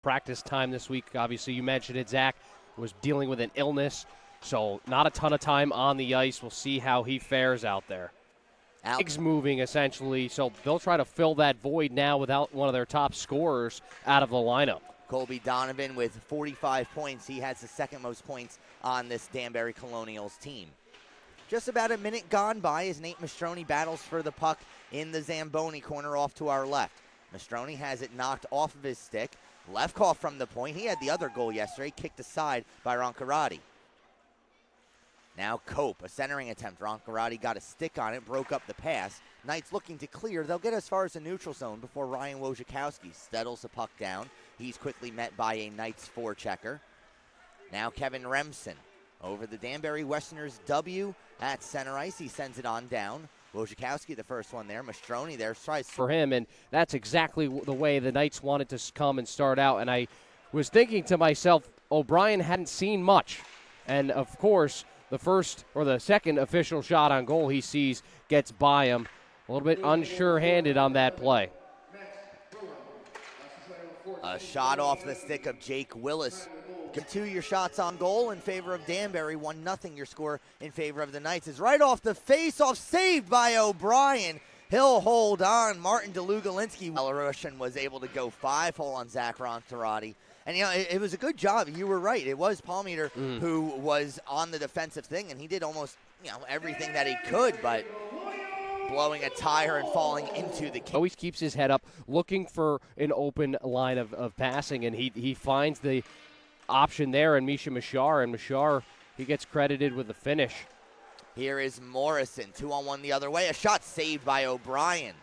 practice time this week. Obviously, you mentioned it, Zach was dealing with an illness, so not a ton of time on the ice. We'll see how he fares out there. Legs moving, essentially, so they'll try to fill that void now without one of their top scorers out of the lineup. Colby Donovan with 45 points. He has the second most points on this Danbury Colonials team. Just about a minute gone by as Nate Mastroni battles for the puck in the Zamboni corner off to our left. Mastroni has it knocked off of his stick. Lefkoff from the point. He had the other goal yesterday, kicked aside by Roncarati. Now Cope, a centering attempt. Roncarati got a stick on it, broke up the pass. Knights looking to clear. They'll get as far as the neutral zone before Ryan Wojciechowski settles the puck down. He's quickly met by a Knights forechecker. Now Kevin Remson over the Danbury Westerners W at center ice. He sends it on down. Wojciechowski, the first one there. Mastroni there tries for him, and that's exactly the way the Knights wanted to come and start out. And I was thinking to myself, O'Brien hadn't seen much. And, of course, the first or the second official shot on goal he sees gets by him. A little bit unsure-handed on that play. A shot off the stick of Jake Willis. Get 2 your shots on goal in favor of Danbury. 1-0 your score in favor of the Knights. Is right off the face-off, saved by O'Brien. He'll hold on. Martin DeLugalinski. Belarusian was able to go 5-hole on Zach Roncarati. And, you know, it was a good job. You were right. It was Palmeter who was on the defensive thing, and he did almost, everything that he could, but blowing a tire and falling into the kick. Always keeps his head up, looking for an open line of passing, and he finds the option there in Misha Mashar, and Mashar, he gets credited with the finish. Here is Morrison, 2-on-1 the other way. A shot saved by O'Brien.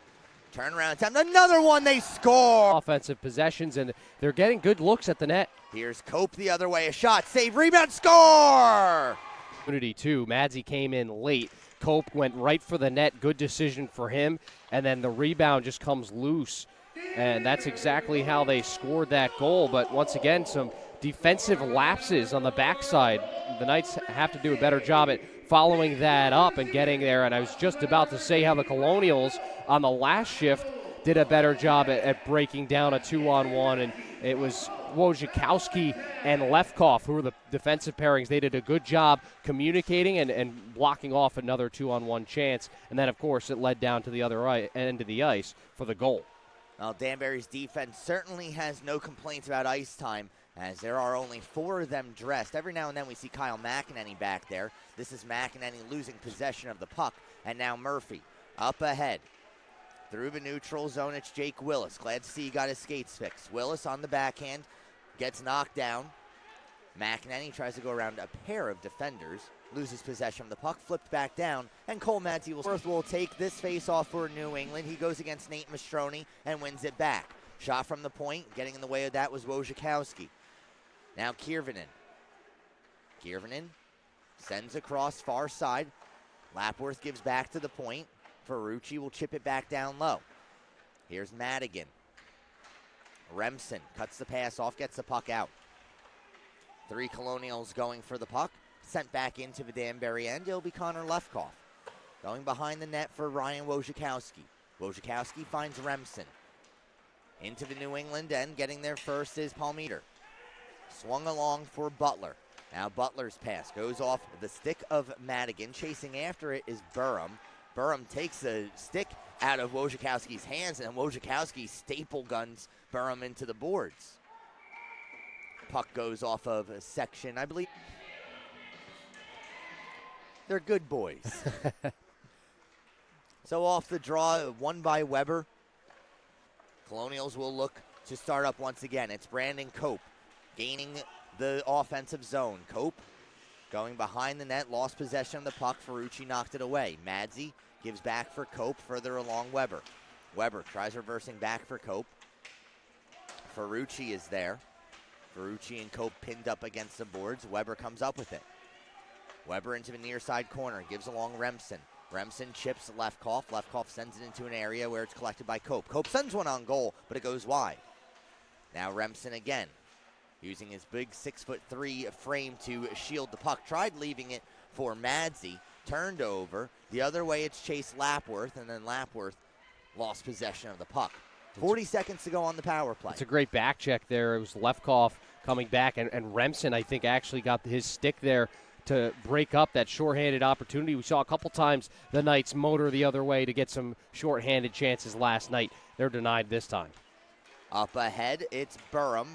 Turnaround attempt, another one, they score! Offensive possessions, and they're getting good looks at the net. Here's Cope the other way, a shot, save, rebound, score! Opportunity too. Madsey came in late. Cope went right for the net, good decision for him, and then the rebound just comes loose. And that's exactly how they scored that goal, but once again, some defensive lapses on the backside. The Knights have to do a better job at following that up and getting there, and I was just about to say how the Colonials on the last shift did a better job at breaking down a 2-on-1, and it was Wojciechowski and Lefkoff who were the defensive pairings. They did a good job communicating and blocking off another 2-on-1 chance, and then, of course, it led down to the other end of the ice for the goal. Well, Danbury's defense certainly has no complaints about ice time, as there are only 4 of them dressed. Every now and then we see Kyle McEnany back there. This is McEnany losing possession of the puck, and now Murphy up ahead. Through the neutral zone, it's Jake Willis. Glad to see he got his skates fixed. Willis on the backhand, gets knocked down. McEnany tries to go around a pair of defenders, loses possession of the puck, flipped back down, and Cole Madsey will take this face-off for New England. He goes against Nate Mastroni and wins it back. Shot from the point, getting in the way of that was Wojciechowski. Now Kiervanen. Kiervanen sends across far side. Lapworth gives back to the point. Ferrucci will chip it back down low. Here's Madigan. Remson cuts the pass off, gets the puck out. 3 Colonials going for the puck. Sent back into the Danbury end. It'll be Connor Lefkoff. Going behind the net for Ryan Wojciechowski. Wojciechowski finds Remson. Into the New England end. Getting there first is Palmeter. Swung along for Butler. Now Butler's pass goes off the stick of Madigan. Chasing after it is Burham. Burham takes the stick out of Wojciechowski's hands, and Wojciechowski staple guns Burham into the boards. Puck goes off of a section, I believe. They're good boys. So off the draw, one by Weber. Colonials will look to start up once again. It's Brandon Cope gaining the offensive zone. Cope going behind the net, lost possession of the puck. Ferrucci knocked it away. Madsey gives back for Cope, further along Weber. Weber tries reversing back for Cope. Ferrucci is there. Ferrucci and Cope pinned up against the boards. Weber comes up with it. Weber into the near side corner, gives along Remson. Remson chips Lefkoff. Lefkoff sends it into an area where it's collected by Cope. Cope sends one on goal, but it goes wide. Now Remson again, using his big 6'3" frame to shield the puck. Tried leaving it for Madsey. Turned over. The other way it's Chase Lapworth, and then Lapworth lost possession of the puck. 40 seconds to go on the power play. It's a great back check there. It was Lefkoff coming back, and Remson, I think, actually got his stick there to break up that shorthanded opportunity. We saw a couple times the Knights motor the other way to get some shorthanded chances last night. They're denied this time. Up ahead, it's Burham.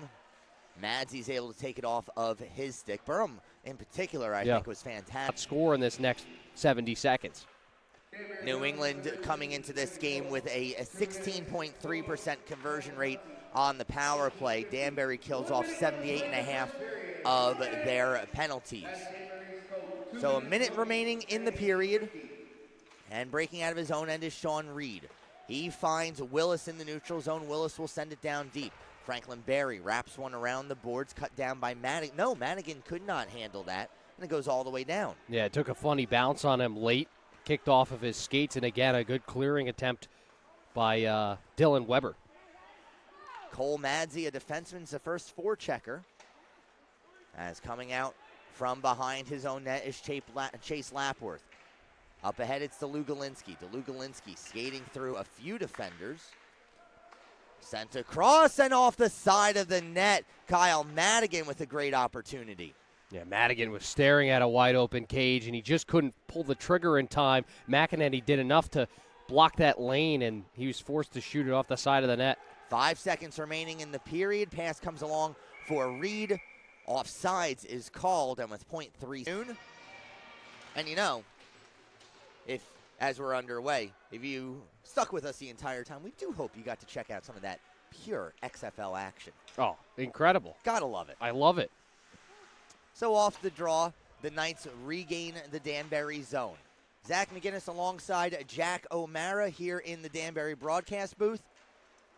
Madzie's able to take it off of his stick. Burham, in particular, I think was fantastic. Score in this next 70 seconds. New England coming into this game with a 16.3% conversion rate on the power play. Danbury kills off 78.5 of their penalties. So a minute remaining in the period, and breaking out of his own end is Sean Reed. He finds Willis in the neutral zone. Willis will send it down deep. Franklin Berry wraps one around the boards, cut down by Madigan. No, Madigan could not handle that, and it goes all the way down. Yeah, it took a funny bounce on him late, kicked off of his skates, and again, a good clearing attempt by Dylan Weber. Cole Madsie, a defenseman's the first forechecker. As coming out from behind his own net is Chase Lapworth. Up ahead, it's DeLugalinski. DeLugalinski skating through a few defenders. Sent across and off the side of the net. Kyle Madigan with a great opportunity. Yeah, Madigan was staring at a wide-open cage, and he just couldn't pull the trigger in time. McEnany did enough to block that lane, and he was forced to shoot it off the side of the net. 5 seconds remaining in the period. Pass comes along for Reed. Offsides is called, and with .3 soon. And you know, as we're underway, if you stuck with us the entire time, we do hope you got to check out some of that pure XFL action. Oh, incredible. Gotta love it. I love it. So off the draw, the Knights regain the Danbury zone. Zach McGinnis alongside Jack O'Mara here in the Danbury broadcast booth.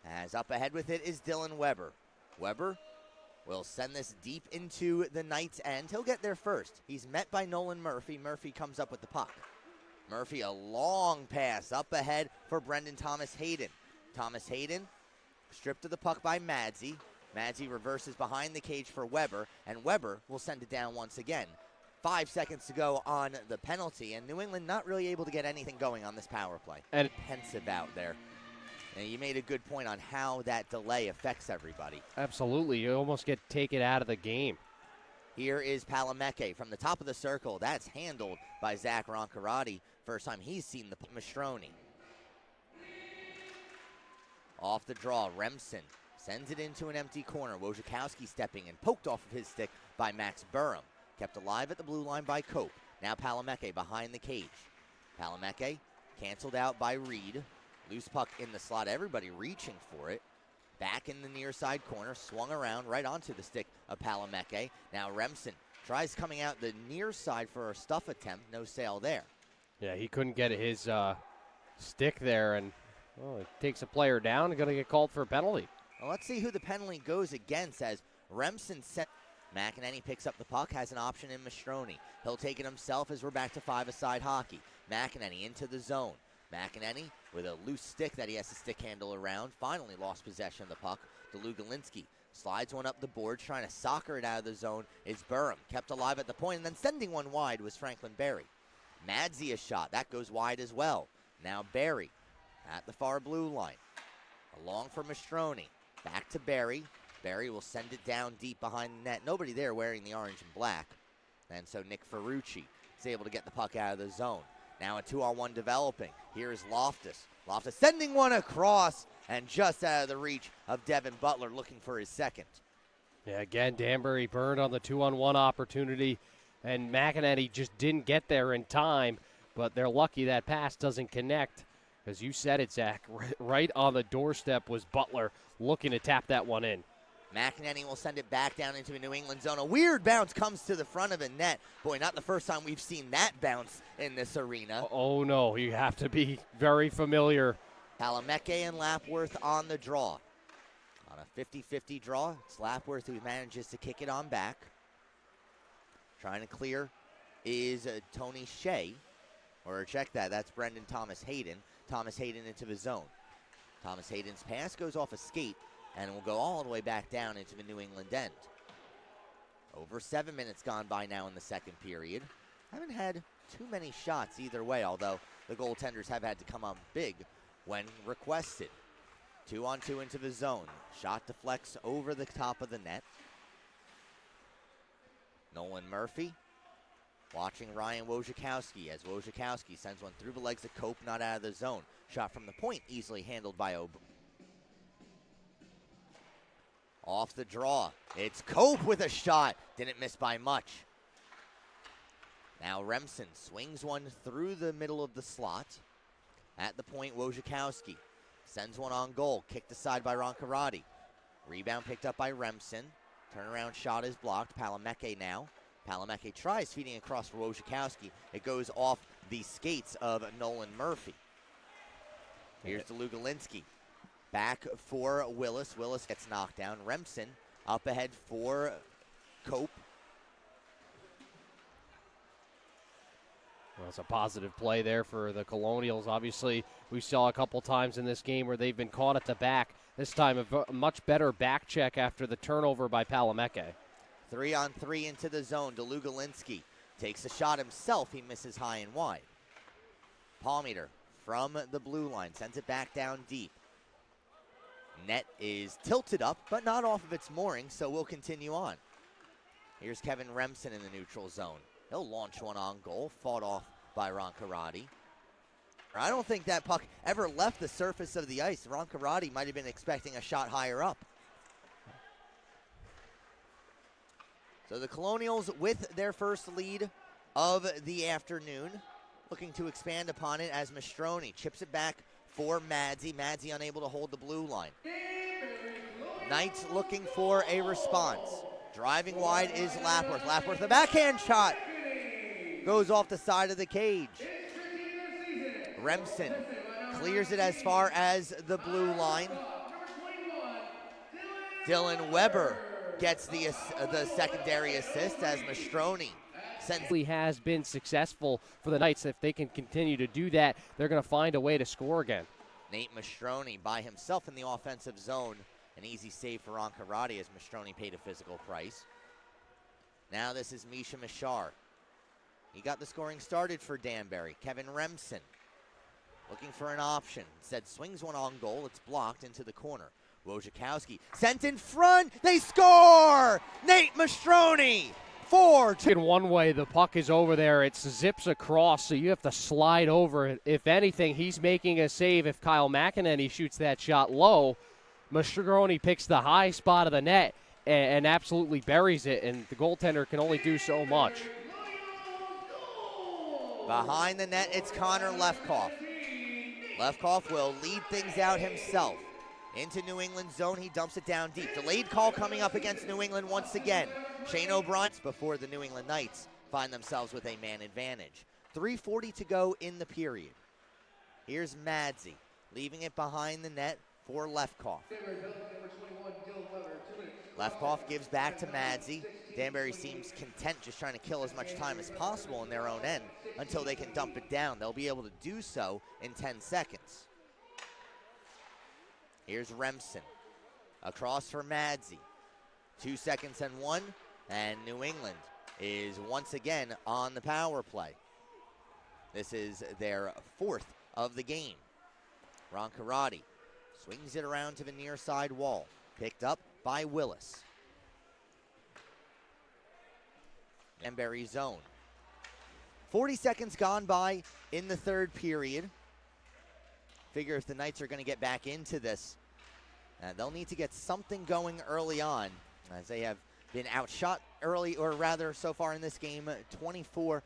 As up ahead with it is Dylan Weber. Weber will send this deep into the Knights' end. He'll get there first. He's met by Nolan Murphy. Murphy comes up with the puck. Murphy, a long pass up ahead for Brendan Thomas Hayden. Thomas Hayden stripped of the puck by Madsie. Madsie reverses behind the cage for Weber, and Weber will send it down once again. 5 seconds to go on the penalty, and New England not really able to get anything going on this power play. And pensive out there. And you made a good point on how that delay affects everybody. Absolutely. You almost get taken out of the game. Here is Palameke from the top of the circle. That's handled by Zach Roncarati. First time he's seen the Mastroni. Off the draw, Remson sends it into an empty corner. Wojciechowski stepping in, poked off of his stick by Max Burham. Kept alive at the blue line by Cope. Now Palameke behind the cage. Palameke canceled out by Reed. Loose puck in the slot, everybody reaching for it. Back in the near side corner, swung around right onto the stick of Palameke. Now Remson tries coming out the near side for a stuff attempt, no sale there. Yeah, he couldn't get his stick there, and it takes a player down and going to get called for a penalty. Well, let's see who the penalty goes against as Remson sent. McEnany picks up the puck, has an option in Mastroni. He'll take it himself as we're back to five-a-side hockey. McEnany into the zone. McEnany with a loose stick that he has to stick handle around. Finally lost possession of the puck. DeLugalinski slides one up the board, trying to soccer it out of the zone. Is Burham kept alive at the point, and then sending one wide was Franklin Berry. Madsie a shot. That goes wide as well. Now Berry at the far blue line. Along for Mastroni. Back to Berry. Berry will send it down deep behind the net. Nobody there wearing the orange and black. And so Nick Ferrucci is able to get the puck out of the zone. Now a 2-on-1 developing. Here's Loftus. Loftus sending one across and just out of the reach of Devin Butler looking for his second. Yeah, again, Danbury burned on the 2-on-1 opportunity, and McEnany just didn't get there in time, but they're lucky that pass doesn't connect. As you said it, Zach, right on the doorstep was Butler looking to tap that one in. McEnany will send it back down into a New England zone. A weird bounce comes to the front of the net. Boy, not the first time we've seen that bounce in this arena. Oh, no, you have to be very familiar. Palameke and Lapworth on the draw. On a 50-50 draw, it's Lapworth who manages to kick it on back. Trying to clear is Tony Shea. Or check that, that's Brendan Thomas Hayden. Thomas Hayden into the zone. Thomas Hayden's pass goes off a skate and will go all the way back down into the New England end. Over 7 minutes gone by now in the second period. Haven't had too many shots either way, although the goaltenders have had to come on big when requested. 2-on-2 into the zone. Shot deflects over the top of the net. Nolan Murphy watching Ryan Wojciechowski as Wojciechowski sends one through the legs of Cope, not out of the zone. Shot from the point, easily handled by Off the draw. It's Cope with a shot. Didn't miss by much. Now Remson swings one through the middle of the slot. At the point, Wojciechowski sends one on goal. Kicked aside by Roncarati. Rebound picked up by Remson. Turnaround shot is blocked. Palameke now. Palameke tries feeding across for Wojciechowski. It goes off the skates of Nolan Murphy. Here's Delugalinski. Back for Willis. Willis gets knocked down. Remson up ahead for Cope. Well, it's a positive play there for the Colonials. Obviously, we saw a couple times in this game where they've been caught at the back. This time, a much better back check after the turnover by Palameke. 3-on-3 into the zone. Delugalinski takes a shot himself. He misses high and wide. Palmeter from the blue line sends it back down deep. Net is tilted up, but not off of its mooring, so we'll continue on. Here's Kevin Remson in the neutral zone. He'll launch one on goal, fought off by Roncarati. I don't think that puck ever left the surface of the ice. Roncarati might have been expecting a shot higher up. So the Colonials with their first lead of the afternoon, looking to expand upon it as Mastroni chips it back for Madzi. Madzi unable to hold the blue line. Knights looking for a response. Driving wide is Lapworth. Lapworth, the backhand shot goes off the side of the cage. Remson clears it as far as the blue line. Dylan Weber gets the secondary assist as Mastroni sends. He has been successful for the Knights. If they can continue to do that, they're going to find a way to score again. Nate Mastroni by himself in the offensive zone. An easy save for Roncarati as Mastroni paid a physical price. Now this is Misha Mishar. He got the scoring started for Danbury. Kevin Remson looking for an option. Instead swings one on goal. It's blocked into the corner. Wojciechowski sent in front. They score! Nate Mastroni! 4-2. In one way, the puck is over there. It zips across, so you have to slide over it. If anything, he's making a save. If Kyle McEnany shoots that shot low, Mastroni picks the high spot of the net and absolutely buries it, and the goaltender can only do so much. Behind the net, it's Connor Lefkoff. Lefkoff will lead things out himself. Into New England zone, he dumps it down deep. Delayed call coming up against New England once again. Shane O'Brien before the New England Knights find themselves with a man advantage. 3:40 to go in the period. Here's Madzi, leaving it behind the net for Lefkoff. Lefkoff gives back to Madzi. Danbury seems content just trying to kill as much time as possible in their own end until they can dump it down. They'll be able to do so in 10 seconds. Here's Remson. Across for Madzi. 2 seconds and one, and New England is once again on the power play. This is their fourth of the game. Roncarati swings it around to the near side wall. Picked up by Willis. Danbury zone. 40 seconds gone by in the third period. Figure if the Knights are going to get back into this, they'll need to get something going early on, as they have been outshot early, or rather so far in this game, 24-19.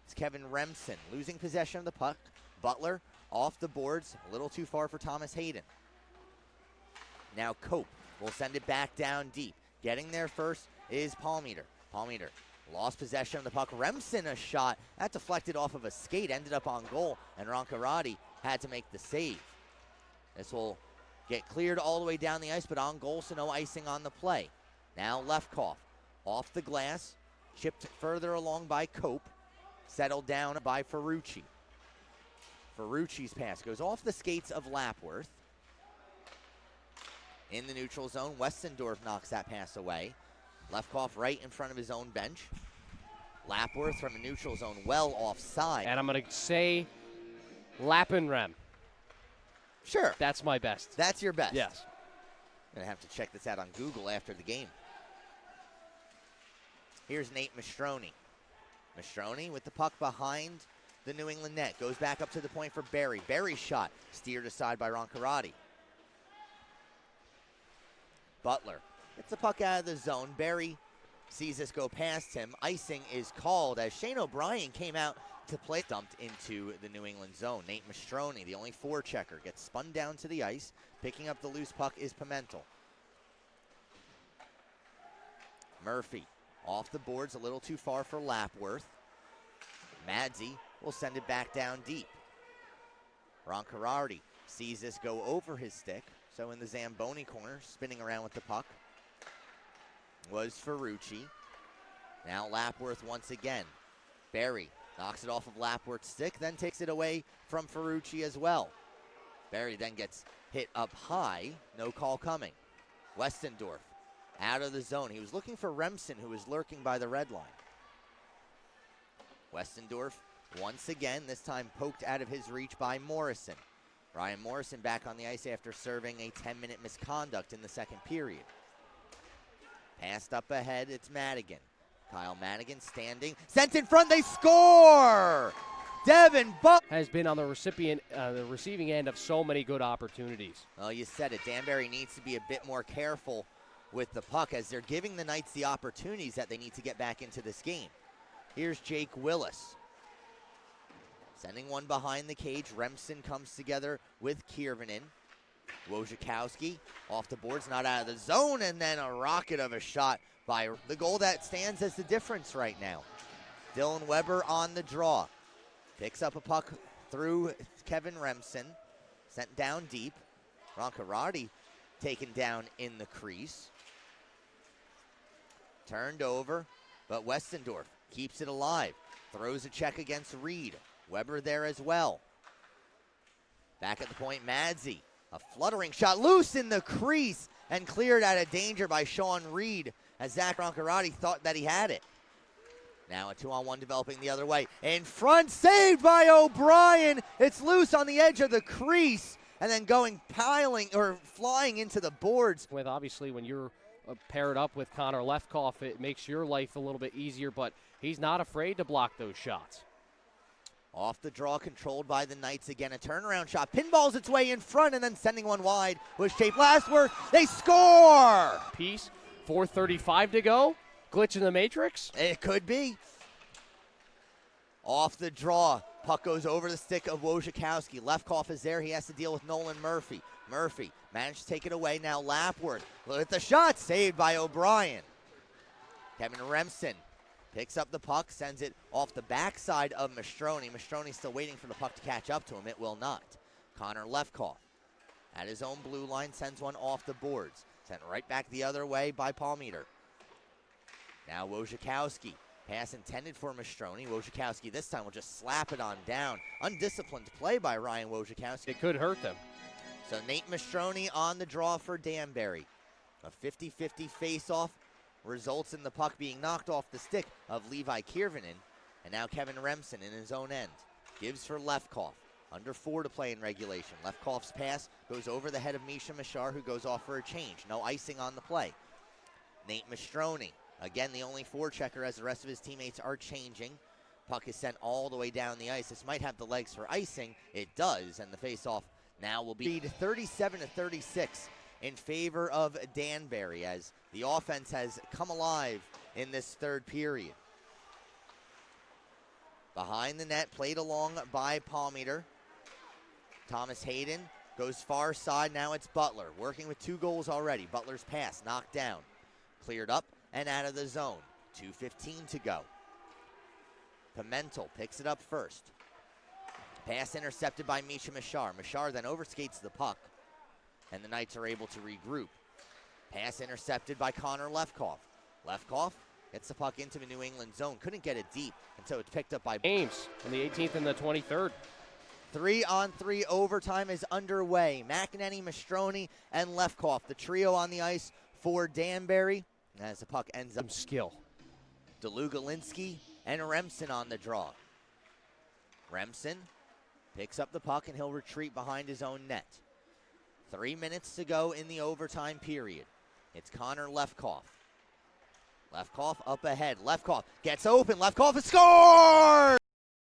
It's Kevin Remson losing possession of the puck. Butler off the boards, a little too far for Thomas Hayden. Now Cope will send it back down deep. Getting there first is Palmeter. Palmeter lost possession of the puck. Remson a shot. That deflected off of a skate, ended up on goal, and Roncarati had to make the save. This will get cleared all the way down the ice, but on goal, so no icing on the play. Now Lefkoff off the glass, chipped further along by Cope, settled down by Ferrucci. Ferrucci's pass goes off the skates of Lapworth. In the neutral zone, Westendorf knocks that pass away. Lefkoff right in front of his own bench. Lapworth from the neutral zone, well offside. And I'm going to say Lappenrem. Sure. That's my best. That's your best. Yes. I'm going to have to check this out on Google after the game. Here's Nate Mastroni. Mastroni with the puck behind the New England net. Goes back up to the point for Barry. Barry's shot steered aside by Roncarati. Butler gets the puck out of the zone. Barry sees this go past him. Icing is called as Shane O'Brien came out to play. Dumped into the New England zone. Nate Mastroni, the only forechecker, gets spun down to the ice. Picking up the loose puck is Pimentel. Murphy off the boards, a little too far for Lapworth. Madzi will send it back down deep. Roncarati sees this go over his stick. So in the Zamboni corner, spinning around with the puck, was Ferrucci. Now Lapworth once again. Barry knocks it off of Lapworth's stick, then takes it away from Ferrucci as well. Barry then gets hit up high, no call coming. Westendorf out of the zone. He was looking for Remson, who was lurking by the red line. Westendorf once again, this time poked out of his reach by Morrison. Ryan Morrison back on the ice after serving a 10-minute misconduct in the second period. Passed up ahead, it's Madigan. Kyle Madigan standing, sent in front, they score! Devin Buck has been on the receiving end of so many good opportunities. Well, you said it. Danbury needs to be a bit more careful with the puck as they're giving the Knights the opportunities that they need to get back into this game. Here's Jake Willis. Sending one behind the cage. Remson comes together with Kiervanen. Wojciechowski off the boards, not out of the zone, and then a rocket of a shot by the goal that stands as the difference right now. Dylan Weber on the draw. Picks up a puck through Kevin Remson. Sent down deep. Roncarati taken down in the crease. Turned over, but Westendorf keeps it alive. Throws a check against Reed. Weber there as well. Back at the point, Madzi. A fluttering shot loose in the crease and cleared out of danger by Sean Reed as Zach Roncarati thought that he had it. Now a 2-on-1 developing the other way. In front, saved by O'Brien. It's loose on the edge of the crease and then flying into the boards. With obviously when you're paired up with Connor Lefkoff, it makes your life a little bit easier, but he's not afraid to block those shots. Off the draw, controlled by the Knights again. A turnaround shot, pinballs its way in front, and then sending one wide was Shape Lastworth. They score! Piece, 4:35 to go. Glitch in the matrix? It could be. Off the draw, puck goes over the stick of Wojciechowski. Lefkoff is there. He has to deal with Nolan Murphy. Murphy managed to take it away. Now Lapworth. Look at the shot, saved by O'Brien. Kevin Remson picks up the puck, sends it off the backside of Mastroni. Mastroni still waiting for the puck to catch up to him. It will not. Connor Lefkoff at his own blue line sends one off the boards. Sent right back the other way by Palmeter. Now Wojciechowski. Pass intended for Mastroni. Wojciechowski this time will just slap it on down. Undisciplined play by Ryan Wojciechowski. It could hurt them. So Nate Mastroni on the draw for Danbury. A 50-50 face-off results in the puck being knocked off the stick of Levi Kiervanen. And now Kevin Remson in his own end. Gives for Lefkoff. Under 4 to play in regulation. Lefkoff's pass goes over the head of Misha Mashar, who goes off for a change. No icing on the play. Nate Mastroni. Again, the only forechecker as the rest of his teammates are changing. Puck is sent all the way down the ice. This might have the legs for icing. It does, and the face-off now will be 37-36 in favor of Danbury as the offense has come alive in this third period. Behind the net, played along by Palmeter. Thomas Hayden goes far side. Now it's Butler, working with 2 goals already. Butler's pass knocked down. Cleared up and out of the zone. 2:15 to go. Pimentel picks it up first. Pass intercepted by Misha Mashar. Mashar then overskates the puck, and the Knights are able to regroup. Pass intercepted by Connor Lefkoff. Lefkoff gets the puck into the New England zone. Couldn't get it deep, and so it's picked up by Ames on the 18th and the 23rd. 3-on-3 overtime is underway. McEnany, Mastroni, and Lefkoff, the trio on the ice for Danbury. As the puck ends up, Skill. Delugalinski and Remson on the draw. Remson picks up the puck and he'll retreat behind his own net. 3 minutes to go in the overtime period. It's Connor Lefkoff. Lefkoff up ahead. Lefkoff gets open. Lefkoff has scored!